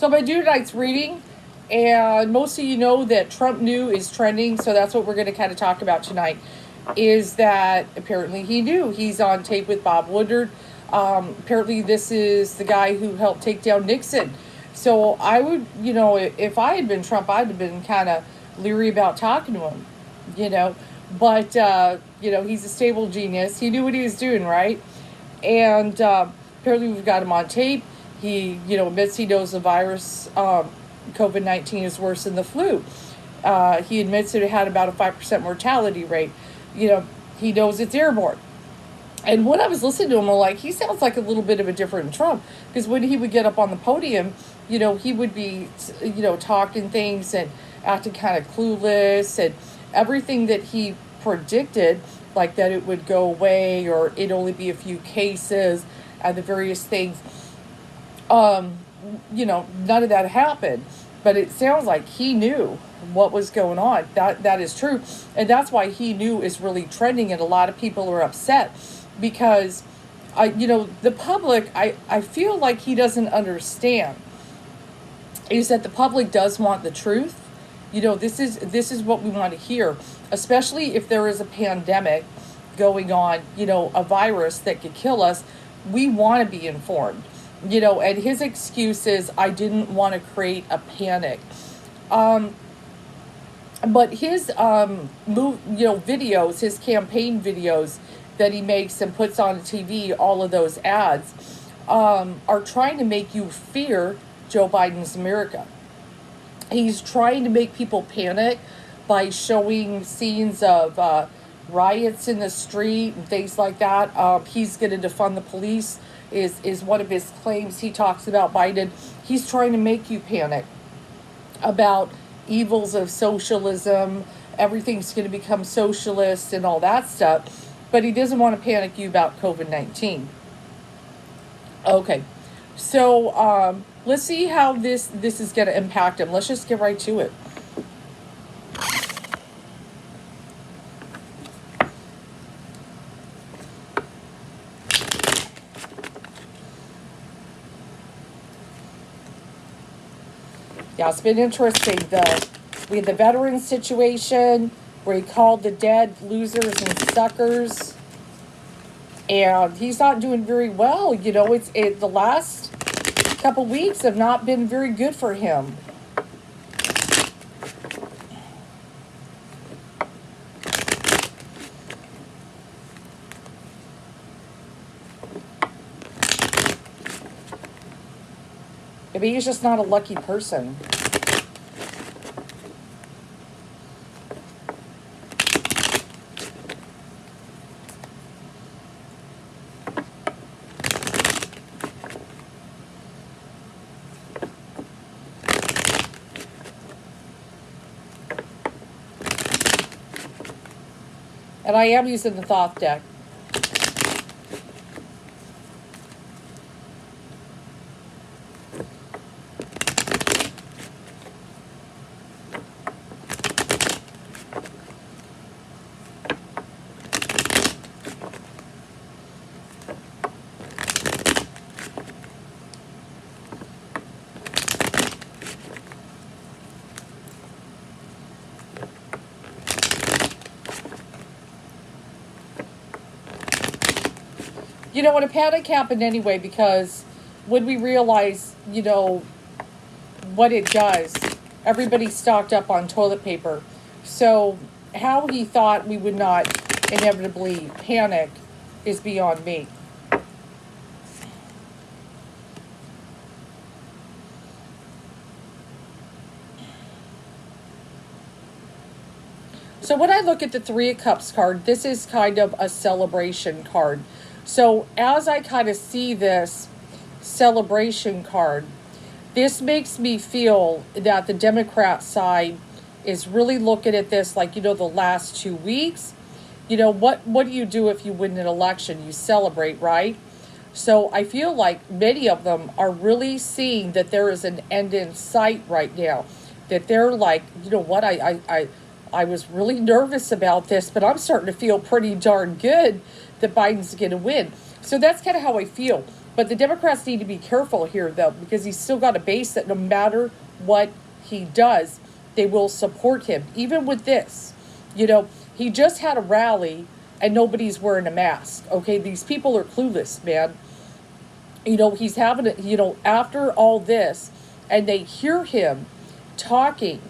So I'm going to do tonight's reading. And most of you know that Trump knew is trending. So that's what we're going to kind of talk about tonight. Is that apparently he knew. He's on tape with Bob Woodward. Apparently this is the guy who helped take down Nixon. So I would, if I had been Trump, I'd have been kind of leery about talking to him, But, he's a stable genius. He knew what he was doing, right? And apparently we've got him on tape. He, admits he knows the virus, COVID-19 is worse than the flu. He admits that it had about a 5% mortality rate. He knows it's airborne. And when I was listening to him, I'm like, he sounds like a little bit of a different Trump. Because when he would get up on the podium, he would be, talking things and acting kind of clueless. And everything that he predicted, like that it would go away or it'd only be a few cases and the various things, none of that happened. But it sounds like he knew what was going on. That is true. And that's why he knew is really trending, and a lot of people are upset because, the public, I feel like he doesn't understand, is that the public does want the truth. This is what we want to hear, especially if there is a pandemic going on, a virus that could kill us. We want to be informed, and his excuse is, I didn't want to create a panic. But his, videos, his campaign videos that he makes and puts on TV, all of those ads, are trying to make you fear Joe Biden's America. He's trying to make people panic by showing scenes of riots in the street and things like that. He's going to defund the police is one of his claims. He talks about Biden. He's trying to make you panic about evils of socialism. Everything's going to become socialist and all that stuff. But he doesn't want to panic you about COVID-19. Okay. So, let's see how this is going to impact him. Let's just get right to it. Yeah, it's been interesting. We had the veteran situation where he called the dead losers and suckers, and he's not doing very well. The last couple weeks have not been very good for him. Maybe he's just not a lucky person. And I am using the Thoth deck. When a panic happened anyway, because when we realize, what it does, everybody stocked up on toilet paper. So how he thought we would not inevitably panic is beyond me. So when I look at the Three of Cups card, this is kind of a celebration card. So as I kind of see this celebration card, this makes me feel that the Democrat side is really looking at this like, the last 2 weeks. What do you do if you win an election? You celebrate, right? So I feel like many of them are really seeing that there is an end in sight right now. That they're like, what, I was really nervous about this, but I'm starting to feel pretty darn good that Biden's going to win. So that's kind of how I feel. But the Democrats need to be careful here, though, because he's still got a base that no matter what he does, they will support him. Even with this, he just had a rally and nobody's wearing a mask. Okay, these people are clueless, man. He's having it, after all this, and they hear him talking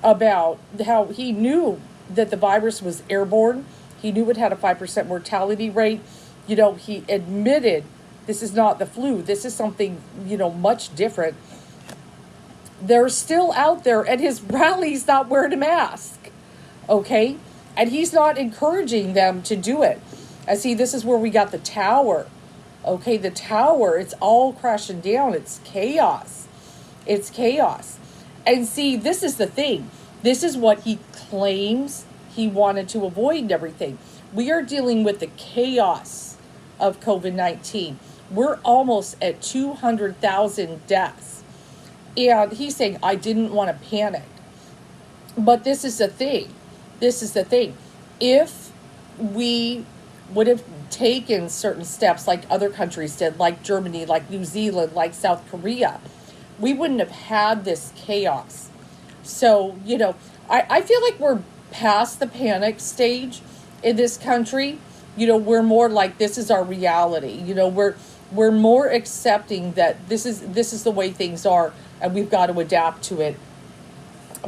about how he knew that the virus was airborne. He knew it had a 5% mortality rate. He admitted this is not the flu. This is something, much different. They're still out there, and his rally's not wearing a mask. Okay? And he's not encouraging them to do it. I see this is where we got the tower. Okay, the tower, it's all crashing down. It's chaos. It's chaos. And see, this is the thing. This is what he claims he wanted to avoid and everything. We are dealing with the chaos of COVID-19. We're almost at 200,000 deaths. And he's saying, I didn't want to panic. But this is the thing. This is the thing. If we would have taken certain steps like other countries did, like Germany, like New Zealand, like South Korea, we wouldn't have had this chaos. So, I feel like we're past the panic stage in this country. We're more like, this is our reality. We're more accepting that this is the way things are, and we've got to adapt to it.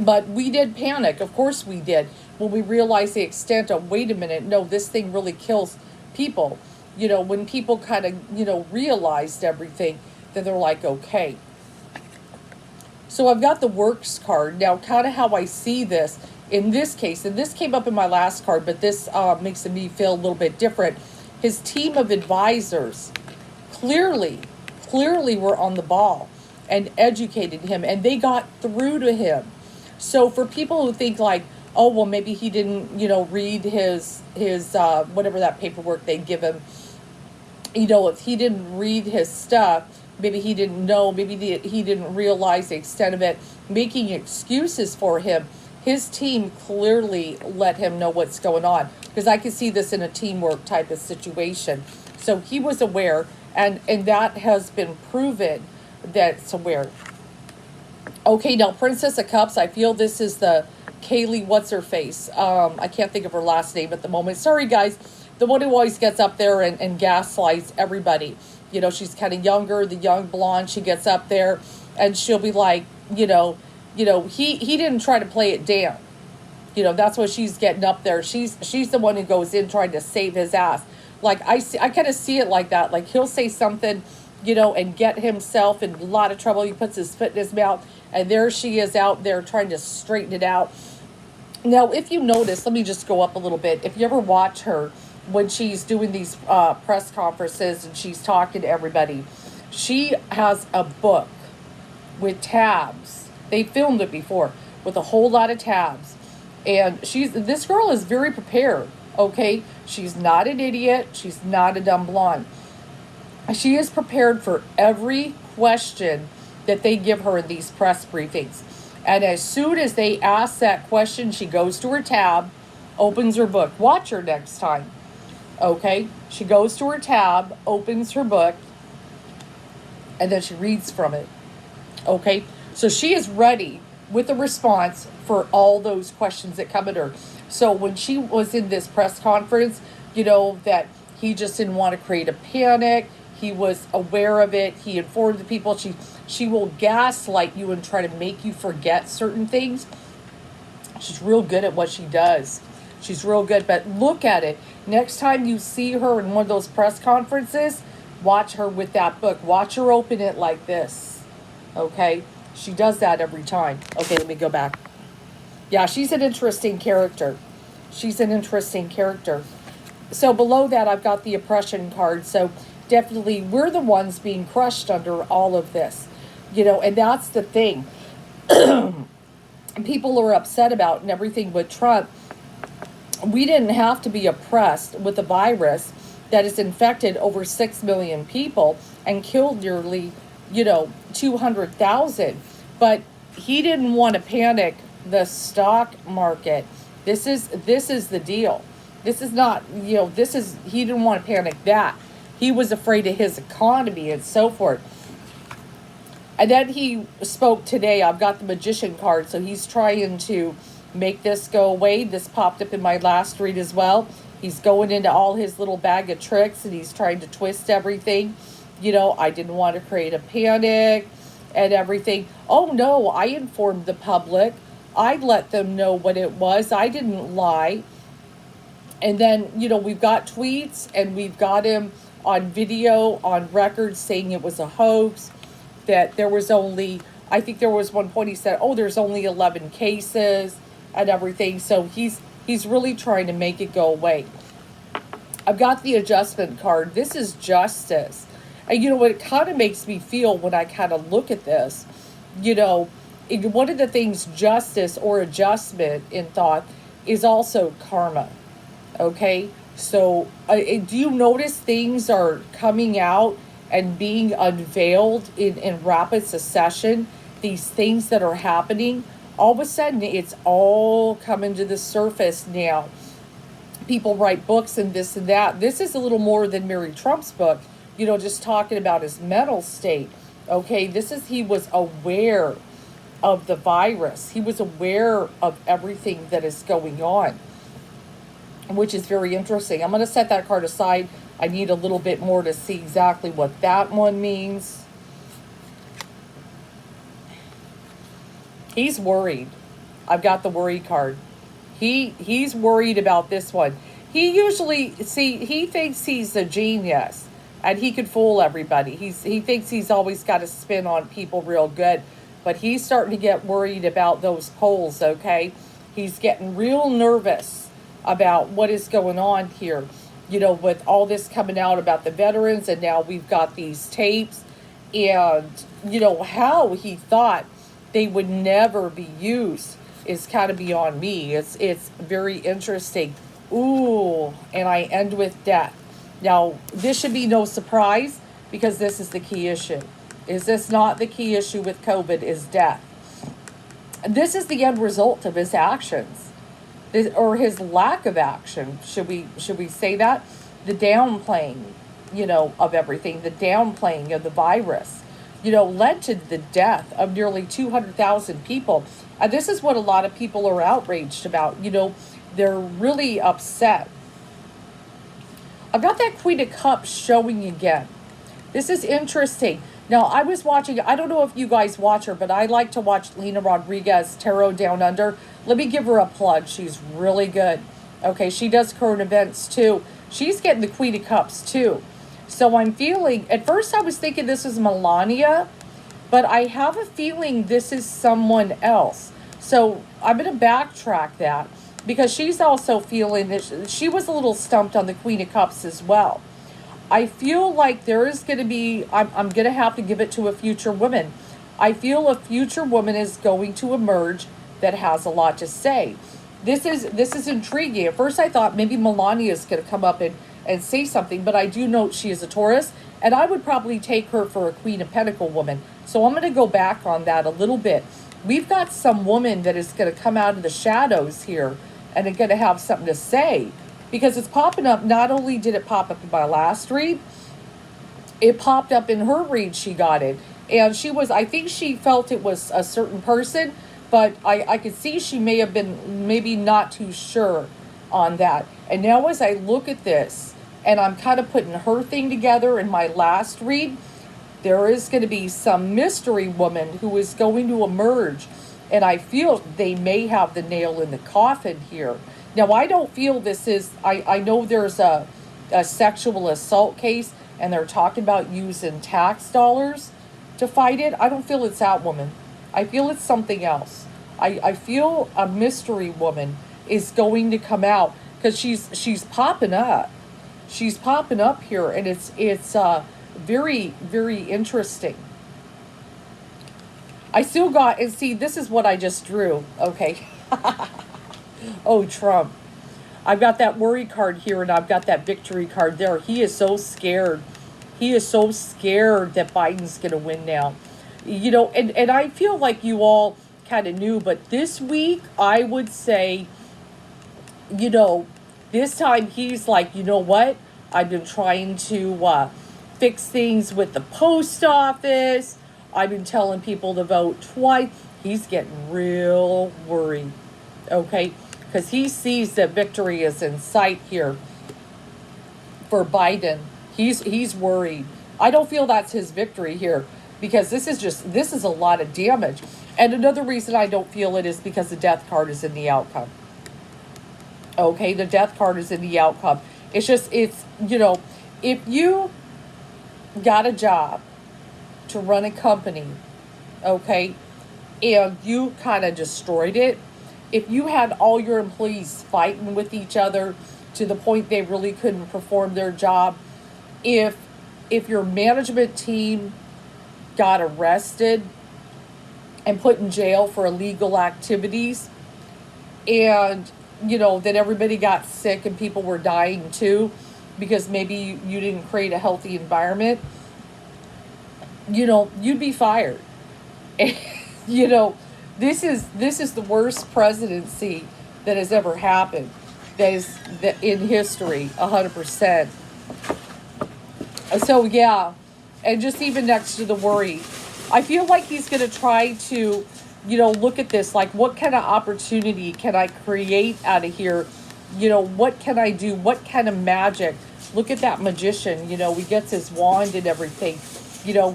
But we did panic. Of course we did. When we realized the extent of, wait a minute, no, this thing really kills people. When people kind of, realized everything, then they're like, okay. So I've got the works card. Now, kind of how I see this in this case, and this came up in my last card, but this makes me feel a little bit different. His team of advisors clearly were on the ball and educated him, and they got through to him. So for people who think like, oh, well, maybe he didn't, read his whatever that paperwork they give him, if he didn't read his stuff, maybe he didn't know, maybe he didn't realize the extent of it, making excuses for him. His team clearly let him know what's going on, because I can see this in a teamwork type of situation. So he was aware, and that has been proven that's aware. Okay, now Princess of Cups, I feel this is the Kaylee what's-her-face. I can't think of her last name at the moment. Sorry, guys. The one who always gets up there and gaslights everybody. She's kind of younger, the young blonde. She gets up there, and she'll be like, he didn't try to play it down. That's what she's getting up there. She's the one who goes in trying to save his ass. Like, I kind of see it like that. Like, he'll say something, and get himself in a lot of trouble. He puts his foot in his mouth, and there she is out there trying to straighten it out. Now, if you notice, let me just go up a little bit. If you ever watch her when she's doing these press conferences and she's talking to everybody, she has a book with tabs. They filmed it before with a whole lot of tabs. And this girl is very prepared, okay? She's not an idiot. She's not a dumb blonde. She is prepared for every question that they give her in these press briefings. And as soon as they ask that question, she goes to her tab, opens her book. Watch her next time, okay? She goes to her tab, opens her book, and then she reads from it, okay? So she is ready with a response for all those questions that come at her. So when she was in this press conference, that he just didn't want to create a panic. He was aware of it. He informed the people. She will gaslight you and try to make you forget certain things. She's real good at what she does. She's real good. But look at it. Next time you see her in one of those press conferences, watch her with that book. Watch her open it like this. Okay? She does that every time. Okay, let me go back. Yeah, she's an interesting character. She's an interesting character. So below that, I've got the oppression card. So definitely, we're the ones being crushed under all of this. And that's the thing. People are upset about and everything with Trump. We didn't have to be oppressed with a virus that has infected over 6 million people and killed nearly, 200,000. But he didn't want to panic the stock market. This is the deal. This is not, he didn't want to panic that. He was afraid of his economy and so forth. And then he spoke today. I've got the magician card, so he's trying to make this go away. This popped up in my last read as well. He's going into all his little bag of tricks and he's trying to twist everything. I didn't want to create a panic and everything. Oh no, I informed the public. I let them know what it was. I didn't lie. And then, we've got tweets and we've got him on video, on record, saying it was a hoax, that there was only, I think there was one point he said, oh, there's only 11 cases and everything. So he's really trying to make it go away. I've got the adjustment card. This is justice. And what it kind of makes me feel when I kind of look at this, one of the things, justice or adjustment in thought, is also karma. Okay? So do you notice things are coming out and being unveiled in rapid succession? These things that are happening, all of a sudden it's all coming to the surface now. People write books and this and that. This is a little more than Mary Trump's book, just talking about his mental state. Okay, he was aware of the virus. He was aware of everything that is going on, which is very interesting. I'm going to set that card aside. I need a little bit more to see exactly what that one means. He's worried. I've got the worry card. He's worried about this one. He thinks he's a genius and he could fool everybody. He thinks he's always got a spin on people real good, but he's starting to get worried about those polls, okay? He's getting real nervous about what is going on here, with all this coming out about the veterans, and now we've got these tapes, and, how he thought they would never be used is kind of beyond me. It's very interesting. Ooh, and I end with death. Now, this should be no surprise because this is the key issue. Is this not the key issue with COVID, is death? This is the end result of his actions, or his lack of action. Should we say that? The downplaying, of everything, the downplaying of the virus, led to the death of nearly 200,000 people. And this is what a lot of people are outraged about. They're really upset. I've got that Queen of Cups showing again. This is interesting. Now, I was watching, I don't know if you guys watch her, but I like to watch Lena Rodriguez, Tarot Down Under. Let me give her a plug. She's really good. Okay, she does current events too. She's getting the Queen of Cups too. So I'm feeling, at first I was thinking this is Melania, but I have a feeling this is someone else. So I'm going to backtrack that because she's also feeling that she was a little stumped on the Queen of Cups as well. I feel like there is going to be, I'm going to have to give it to a future woman. I feel a future woman is going to emerge that has a lot to say. This is intriguing. At first I thought maybe Melania is going to come up and say something, but I do note she is a Taurus, and I would probably take her for a Queen of Pentacle woman. So I'm going to go back on that a little bit. We've got some woman that is going to come out of the shadows here and is going to have something to say, because it's popping up. Not only did it pop up in my last read, it popped up in her read she got it. And I think she felt it was a certain person, but I could see she may have been maybe not too sure on that. And now as I look at this, and I'm kind of putting her thing together in my last read, there is going to be some mystery woman who is going to emerge. And I feel they may have the nail in the coffin here. Now, I don't feel this is, I know there's a sexual assault case, and they're talking about using tax dollars to fight it. I don't feel it's that woman. I feel it's something else. I feel a mystery woman is going to come out because she's popping up. She's popping up here, and it's very, very interesting. I still got, and see, this is what I just drew. Okay. Oh, Trump. I've got that worry card here, and I've got that victory card there. He is so scared. He is so scared that Biden's going to win now. And I feel like you all kind of knew, but this week, I would say, this time he's like, you know what? I've been trying to fix things with the post office. I've been telling people to vote twice. He's getting real worried, okay? Because he sees that victory is in sight here for Biden. He's worried. I don't feel that's his victory here because this is a lot of damage. And another reason I don't feel it is because the death card is in the outcome. Okay, the death card is in the outcome. It's if you got a job to run a company, okay, and you kind of destroyed it, if you had all your employees fighting with each other to the point they really couldn't perform their job, if your management team got arrested and put in jail for illegal activities, and then everybody got sick and people were dying too because maybe you didn't create a healthy environment, you'd be fired. This is the worst presidency that has ever happened. That is in history, 100%. So yeah, and just even next to the worry, I feel like he's going to try to, look at this, like what kind of opportunity can I create out of here? What can I do? What kind of magic? Look at that magician, he gets his wand and everything.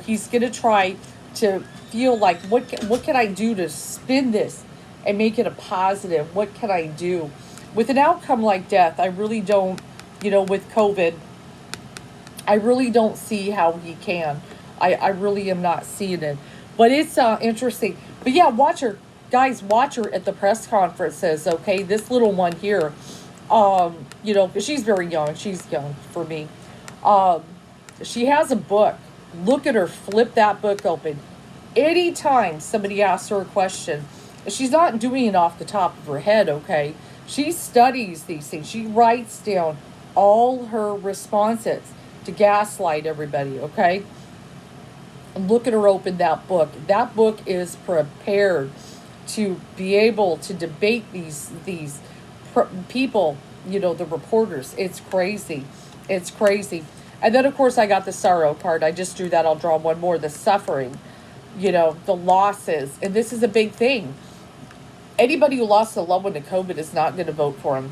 He's going to try to feel like, what can I do to spin this and make it a positive? What can I do? With an outcome like death, I really don't, with COVID, I really don't see how he can. I really am not seeing it. But it's interesting. But yeah, watch her. Guys, watch her at the press conferences, okay? This little one here, she's very young. She's young for me. She has a book. Look at her flip that book open. Anytime somebody asks her a question, she's not doing it off the top of her head, okay? She studies these things. She writes down all her responses to gaslight everybody, okay? And look at her open that book. That book is prepared to be able to debate these people, the reporters. It's crazy. It's crazy. And then, of course, I got the sorrow card. I just drew that. I'll draw one more. The suffering, the losses. And this is a big thing. Anybody who lost a loved one to COVID is not going to vote for him.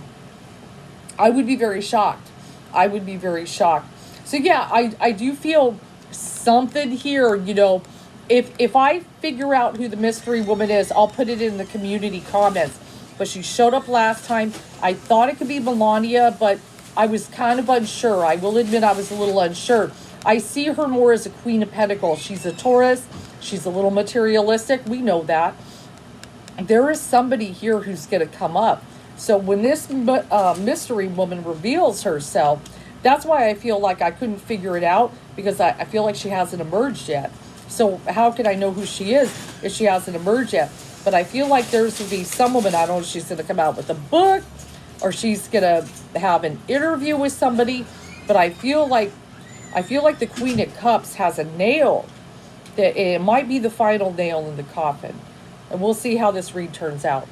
I would be very shocked. I would be very shocked. So, yeah, I do feel something here, if I figure out who the mystery woman is, I'll put it in the community comments. But she showed up last time. I thought it could be Melania, but I was kind of unsure. I will admit I was a little unsure. I see her more as a Queen of Pentacles. She's a Taurus. She's a little materialistic. We know that. There is somebody here who's going to come up. So when this mystery woman reveals herself, that's why I feel like I couldn't figure it out, because I feel like she hasn't emerged yet. So how can I know who she is if she hasn't emerged yet? But I feel like there's going to be some woman, I don't know if she's going to come out with a book or she's going to have an interview with somebody. But I feel like the Queen of Cups has a nail. That it might be the final nail in the coffin. And we'll see how this read turns out.